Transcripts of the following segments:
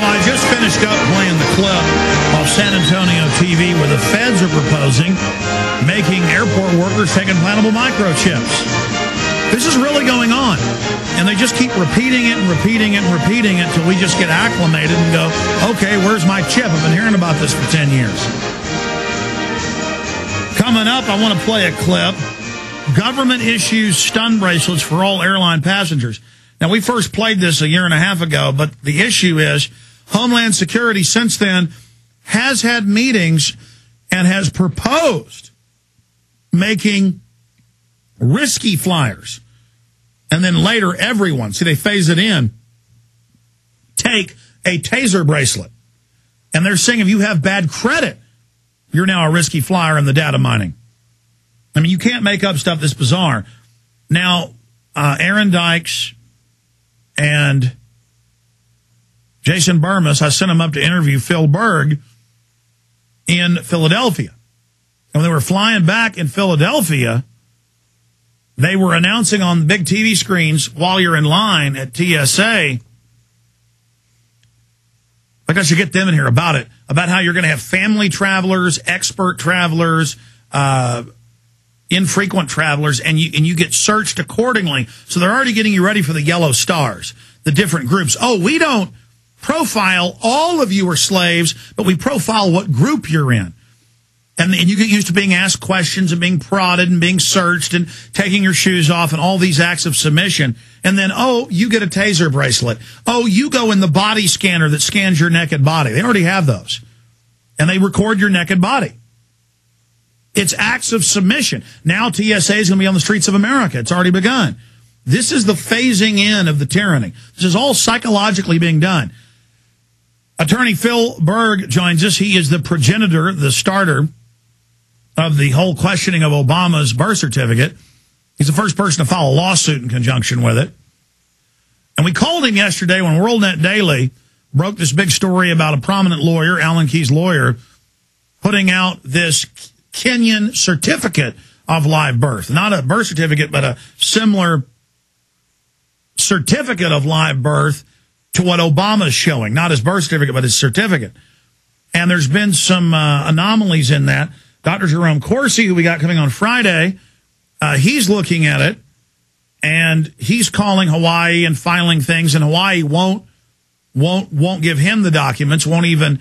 I just finished up playing the clip off San Antonio TV where the feds are proposing making airport workers take implantable microchips. This is really going on. And they just keep repeating it and repeating it and repeating it until we just get acclimated and go, okay, where's my chip? I've been hearing about this for 10 years. Coming up, I want to play a clip. Government issues stun bracelets for all airline passengers. Now, we first played this a year and a half ago, but the issue is Homeland Security since then has had meetings and has proposed making risky flyers. And then later, everyone, see, they phase it in, take a taser bracelet. And they're saying if you have bad credit, you're now a risky flyer in the data mining. I mean, you can't make up stuff this bizarre. Now, Aaron Dykes and Jason Burmis, I sent them up to interview Phil Berg in Philadelphia. And when they were flying back in Philadelphia, they were announcing on big TV screens while you're in line at TSA, like I should get them in here about it, about how you're going to have family travelers, expert travelers, infrequent travelers, and you get searched accordingly. So they're already getting you ready for the yellow stars, the different groups. Oh, we don't profile all of you are slaves, but we profile what group you're in. And you get used to being asked questions and being prodded and being searched and taking your shoes off and all these acts of submission. And then, oh, you get a taser bracelet. Oh, you go in the body scanner that scans your naked body. They already have those. And they record your naked body. It's acts of submission. Now TSA is going to be on the streets of America. It's already begun. This is the phasing in of the tyranny. This is all psychologically being done. Attorney Phil Berg joins us. He is the progenitor, the starter of the whole questioning of Obama's birth certificate. He's the first person to file a lawsuit in conjunction with it. And we called him yesterday when WorldNet Daily broke this big story about a prominent lawyer, Alan Keyes' lawyer, putting out this Kenyan certificate of live birth. Not a birth certificate, but a similar certificate of live birth to what Obama's showing. Not his birth certificate, but his certificate. And there's been some anomalies in that. Dr. Jerome Corsi, who we got coming on Friday, he's looking at it, and he's calling Hawaii and filing things, and Hawaii won't give him the documents, won't even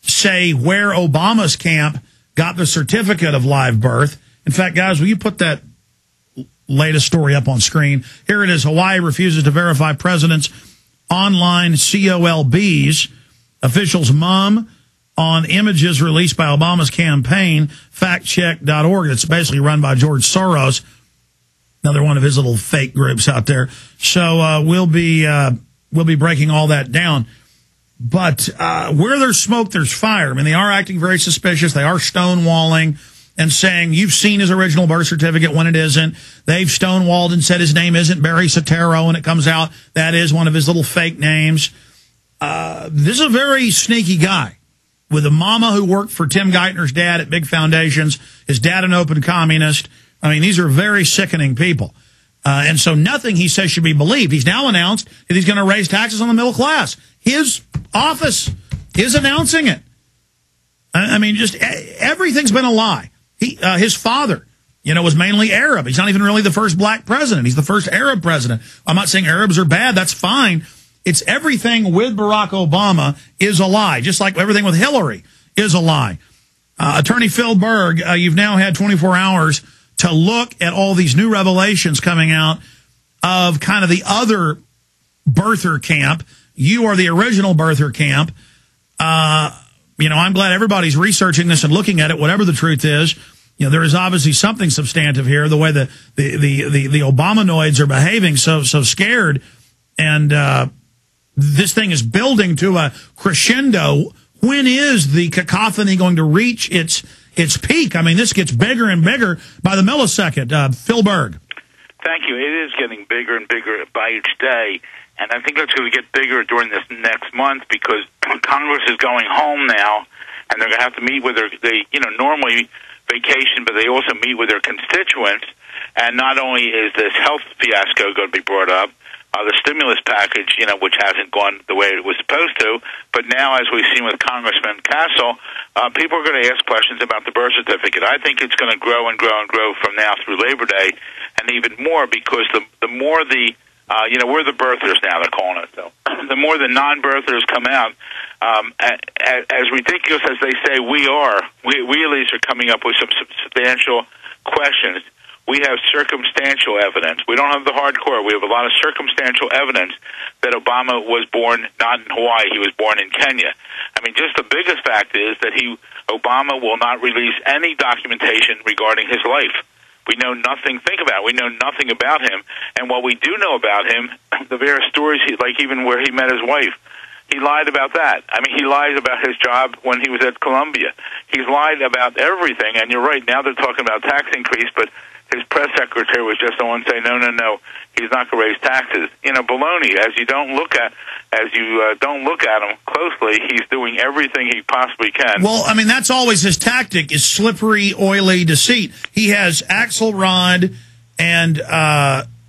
say where Obama's camp got the certificate of live birth. In fact, guys, will you put that latest story up on screen? Here it is. Hawaii refuses to verify president's online COLBs. Officials mum on images released by Obama's campaign, factcheck.org. It's basically run by George Soros, another one of his little fake groups out there. So we'll be breaking all that down. But where there's smoke, there's fire. I mean, they are acting very suspicious. They are stonewalling and saying, you've seen his original birth certificate when it isn't. They've stonewalled and said his name isn't Barry Soetoro, and it comes out that is one of his little fake names. This is a very sneaky guy with a mama who worked for Tim Geithner's dad at big foundations, his dad an open communist. I mean, these are very sickening people. And so nothing he says should be believed. He's now announced that he's going to raise taxes on the middle class. His office is announcing it. I mean, just everything's been a lie. His father, was mainly Arab. He's not even really the first black president. He's the first Arab president. I'm not saying Arabs are bad. That's fine. It's everything with Barack Obama is a lie, just like everything with Hillary is a lie. Attorney Phil Berg, you've now had 24 hours to look at all these new revelations coming out of kind of the other birther camp. You are the original birther camp. I'm glad everybody's researching this and looking at it, whatever the truth is. There is obviously something substantive here, the way the Obamanoids are behaving so scared. And this thing is building to a crescendo. When is the cacophony going to reach its peak? I mean, this gets bigger and bigger by the millisecond. Phil Berg. Thank you. It is getting bigger and bigger by each day. And I think it's going to get bigger during this next month because Congress is going home now, and they're going to have to meet with normally vacation, but they also meet with their constituents. And not only is this health fiasco going to be brought up, the stimulus package, which hasn't gone the way it was supposed to. But now, as we've seen with Congressman Castle, people are going to ask questions about the birth certificate. I think it's going to grow and grow and grow from now through Labor Day, and even more, because the more we're the birthers now, they're calling it. So the more the non-birthers come out, as ridiculous as they say we are, we at least are coming up with some substantial questions. We have circumstantial evidence. We don't have the hardcore. We have a lot of circumstantial evidence that Obama was born not in Hawaii. He was born in Kenya. I mean, just the biggest fact is that Obama will not release any documentation regarding his life. We know nothing. Think about it. We know nothing about him. And what we do know about him, the various stories, like even where he met his wife, he lied about that. I mean, he lied about his job when he was at Columbia. He's lied about everything. And you're right. Now they're talking about tax increase, but his press secretary was just the one saying, no, he's not going to raise taxes. Baloney. As you don't look at him closely, he's doing everything he possibly can. Well, I mean, that's always his tactic: is slippery, oily deceit. He has Axelrod and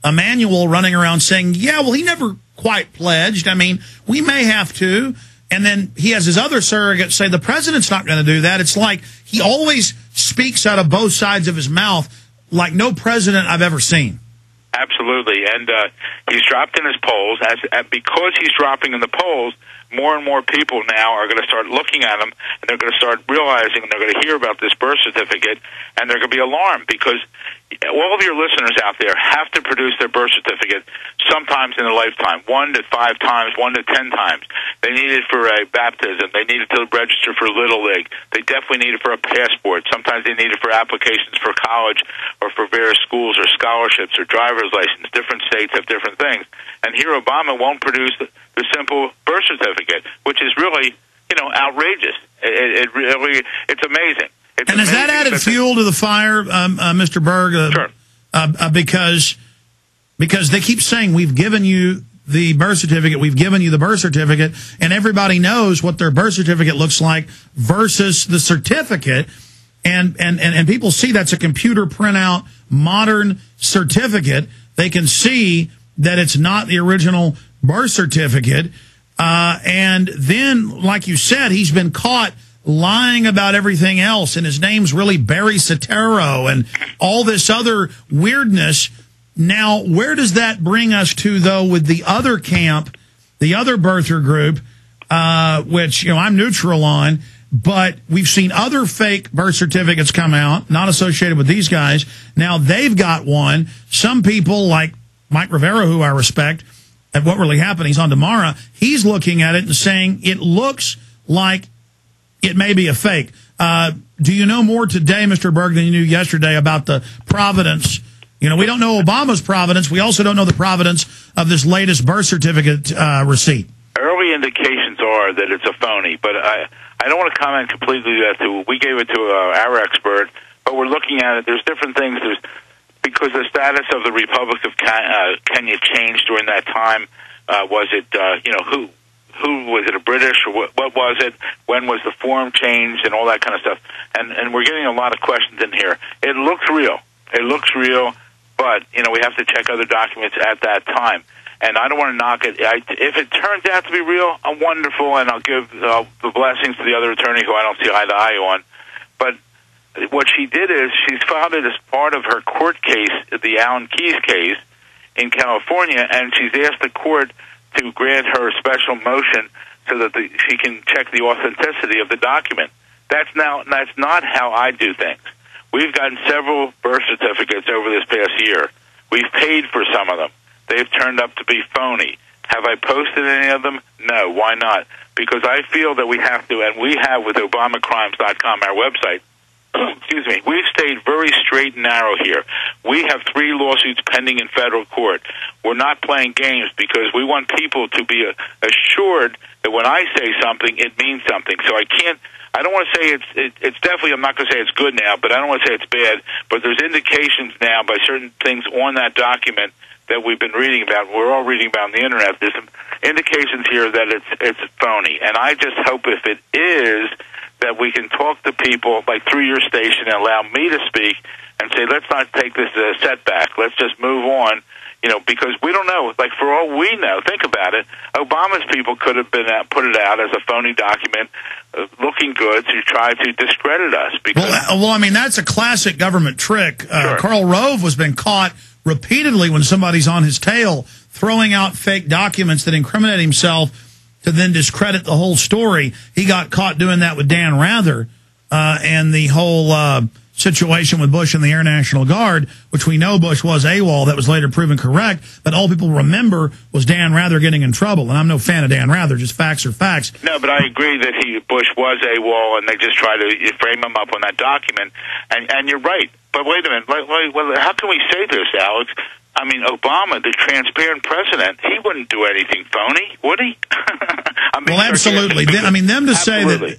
Emmanuel running around saying, "Yeah, well, he never quite pledged. I mean, we may have to." And then he has his other surrogates say the president's not going to do that. It's like he always speaks out of both sides of his mouth, like no president I've ever seen. Absolutely, and he's dropped in his polls. Because he's dropping in the polls, more and more people now are going to start looking at him, and they're going to start realizing, and they're going to hear about this birth certificate, and they're going to be alarmed, because all of your listeners out there have to produce their birth certificate sometimes in their lifetime, 1 to 5 times, 1 to 10 times. They need it for a baptism. They need it to register for Little League. They definitely need it for a passport. Sometimes they need it for applications for college or for various schools or scholarships or driver's license. Different states have different things. And here Obama won't produce the simple birth certificate, which is really, outrageous. It's amazing. And has that added fuel to the fire, Mr. Berg? Sure. Because they keep saying, we've given you the birth certificate, we've given you the birth certificate, and everybody knows what their birth certificate looks like versus the certificate, and people see that's a computer printout, modern certificate. They can see that it's not the original birth certificate, and then, like you said, he's been caught lying about everything else, and his name's really Barry Soetoro and all this other weirdness. Now, where does that bring us to, though, with the other camp, the other birther group, which, I'm neutral on, but we've seen other fake birth certificates come out, not associated with these guys. Now they've got one. Some people, like Mike Rivera, who I respect, at What Really Happened, he's on tomorrow, he's looking at it and saying it looks like it may be a fake. Do you know more today, Mr. Berg, than you knew yesterday about the providence? We don't know Obama's providence. We also don't know the providence of this latest birth certificate receipt. Early indications are that it's a phony, but I don't want to comment completely. We gave it to our expert, but we're looking at it. There's different things. Because the status of the Republic of Kenya changed during that time. Was it, who was it, a British, or what was it? When was the form changed and all that kind of stuff? And we're getting a lot of questions in here. It looks real. But, we have to check other documents at that time. And I don't want to knock it. If it turns out to be real, I'm wonderful, and I'll give the blessings to the other attorney who I don't see eye to eye on. But what she did is she's filed it as part of her court case, the Alan Keyes case in California, and she's asked the court to grant her a special motion so that she can check the authenticity of the document. That's not how I do things. We've gotten several birth certificates over this past year. We've paid for some of them. They've turned up to be phony. Have I posted any of them? No. Why not? Because I feel that we have to, and we have with ObamaCrimes.com, our website. Excuse me. We've stayed very straight and narrow here. We have 3 lawsuits pending in federal court. We're not playing games because we want people to be assured that when I say something, it means something. So I don't want to say it's definitely, I'm not going to say it's good now, but I don't want to say it's bad. But there's indications now by certain things on that document that we've been reading about, we're all reading about on the internet, there's some indications here that it's phony. And I just hope if it is, that we can talk to people, like through your station, and allow me to speak and say, let's not take this as a setback. Let's just move on, because we don't know. Like, for all we know, think about it, Obama's people could have put it out as a phony document, looking good, to try to discredit us. Because well, I mean, that's a classic government trick. Sure. Karl Rove has been caught repeatedly when somebody's on his tail throwing out fake documents that incriminate himself to then discredit the whole story. He got caught doing that with Dan Rather and the whole situation with Bush and the Air National Guard, which we know Bush was AWOL. That was later proven correct. But all people remember was Dan Rather getting in trouble. And I'm no fan of Dan Rather, just facts are facts. No, but I agree that Bush was AWOL, and they just try to frame him up on that document. And you're right. But wait a minute. Well, how can we say this, Alex? I mean, Obama, the transparent president, he wouldn't do anything phony, would he? Well, absolutely. I mean, them to say that